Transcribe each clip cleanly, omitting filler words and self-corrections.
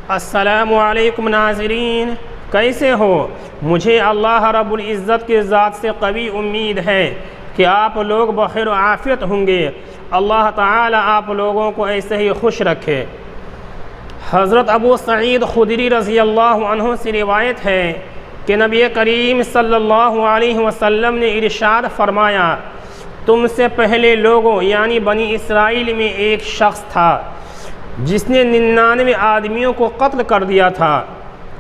السلام علیکم ناظرین، کیسے ہو؟ مجھے اللہ رب العزت کے ذات سے قوی امید ہے کہ آپ لوگ بخیر و عافیت ہوں گے۔ اللہ تعالی آپ لوگوں کو ایسے ہی خوش رکھے۔ حضرت ابو سعید خدری رضی اللہ عنہ سے روایت ہے کہ نبی کریم صلی اللہ علیہ وسلم نے ارشاد فرمایا، تم سے پہلے لوگوں یعنی بنی اسرائیل میں ایک شخص تھا جس نے 99 آدمیوں کو قتل کر دیا تھا۔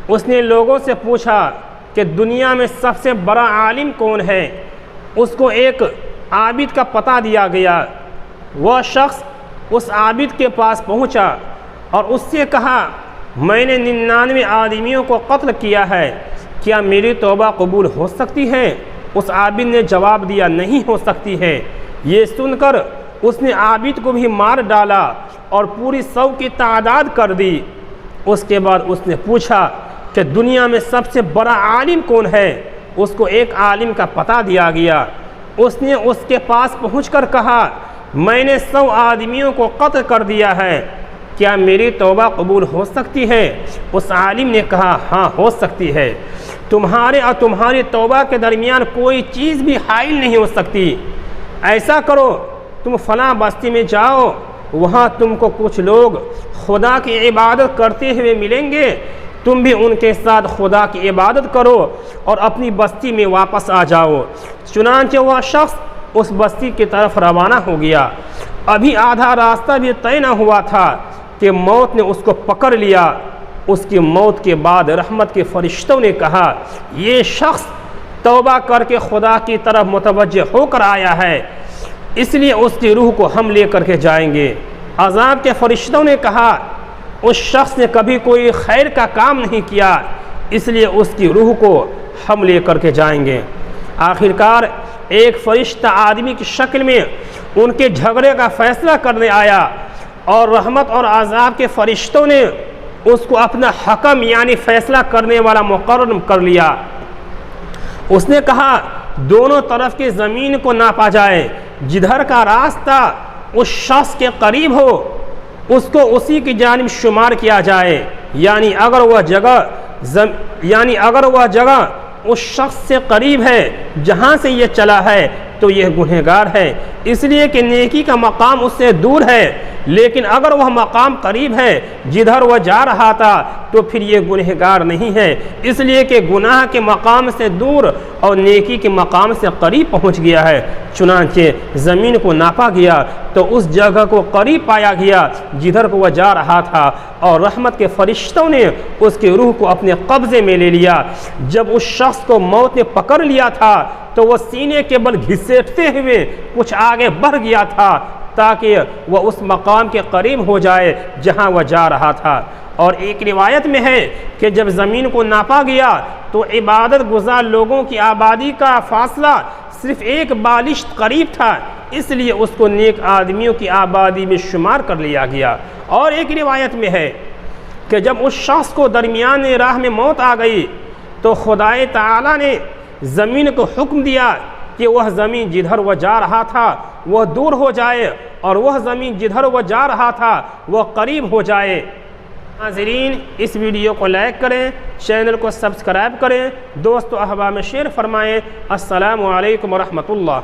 اس نے لوگوں سے پوچھا کہ دنیا میں سب سے بڑا عالم کون ہے؟ اس کو ایک عابد کا پتہ دیا گیا۔ وہ شخص اس عابد کے پاس پہنچا اور اس سے کہا، میں نے 99 آدمیوں کو قتل کیا ہے، کیا میری توبہ قبول ہو سکتی ہے؟ اس عابد نے جواب دیا، نہیں ہو سکتی ہے۔ یہ سن کر اس نے عابد کو بھی مار ڈالا اور پوری 100 کی تعداد کر دی۔ اس کے بعد اس نے پوچھا کہ دنیا میں سب سے بڑا عالم کون ہے؟ اس کو ایک عالم کا پتہ دیا گیا۔ اس نے اس کے پاس پہنچ کر کہا، میں نے 100 آدمیوں کو قتل کر دیا ہے، کیا میری توبہ قبول ہو سکتی ہے؟ اس عالم نے کہا، ہاں ہو سکتی ہے، تمہارے اور تمہاری توبہ کے درمیان کوئی چیز بھی حائل نہیں ہو سکتی۔ ایسا کرو، تم فلاں بستی میں جاؤ، وہاں تم کو کچھ لوگ خدا کی عبادت کرتے ہوئے ملیں گے، تم بھی ان کے ساتھ خدا کی عبادت کرو اور اپنی بستی میں واپس آ جاؤ۔ چنانچہ وہ شخص اس بستی کی طرف روانہ ہو گیا۔ ابھی آدھا راستہ بھی طے نہ ہوا تھا کہ موت نے اس کو پکڑ لیا۔ اس کی موت کے بعد رحمت کے فرشتوں نے کہا، یہ شخص توبہ کر کے خدا کی طرف متوجہ ہو کر آیا ہے، اس لیے اس کی روح کو ہم لے کر کے جائیں گے۔ عذاب کے فرشتوں نے کہا، اس شخص نے کبھی کوئی خیر کا کام نہیں کیا، اس لیے اس کی روح کو ہم لے کر کے جائیں گے۔ آخرکار ایک فرشتہ آدمی کی شکل میں ان کے جھگڑے کا فیصلہ کرنے آیا اور رحمت اور عذاب کے فرشتوں نے اس کو اپنا حکم یعنی فیصلہ کرنے والا مقرر کر لیا۔ اس نے کہا، دونوں طرف کی زمین کو ناپا جائے، جدھر کا راستہ اس شخص کے قریب ہو اس کو اسی کی جانب شمار کیا جائے، یعنی اگر وہ جگہ اس شخص سے قریب ہے جہاں سے یہ چلا ہے تو یہ گنہگار ہے، اس لیے کہ نیکی کا مقام اس سے دور ہے، لیکن اگر وہ مقام قریب ہے جدھر وہ جا رہا تھا تو پھر یہ گنہگار نہیں ہے، اس لیے کہ گناہ کے مقام سے دور اور نیکی کے مقام سے قریب پہنچ گیا ہے۔ چنانچہ زمین کو ناپا گیا تو اس جگہ کو قریب پایا گیا جدھر کو وہ جا رہا تھا، اور رحمت کے فرشتوں نے اس کی روح کو اپنے قبضے میں لے لیا۔ جب اس شخص کو موت نے پکڑ لیا تھا تو وہ سینے کے بل گھسیٹتے ہوئے کچھ آگے بڑھ گیا تھا تاکہ وہ اس مقام کے قریب ہو جائے جہاں وہ جا رہا تھا۔ اور ایک روایت میں ہے کہ جب زمین کو ناپا گیا تو عبادت گزار لوگوں کی آبادی کا فاصلہ صرف ایک بالشت قریب تھا، اس لیے اس کو نیک آدمیوں کی آبادی میں شمار کر لیا گیا۔ اور ایک روایت میں ہے کہ جب اس شخص کو درمیان راہ میں موت آ گئی تو خدائے تعالی نے زمین کو حکم دیا کہ وہ زمین جدھر وہ جا رہا تھا وہ دور ہو جائے اور وہ زمین جدھر وہ جا رہا تھا وہ قریب ہو جائے۔ ناظرین، اس ویڈیو کو لائک کریں، چینل کو سبسکرائب کریں، دوست و احباب میں شیئر فرمائیں۔ السلام علیکم ورحمۃ اللہ۔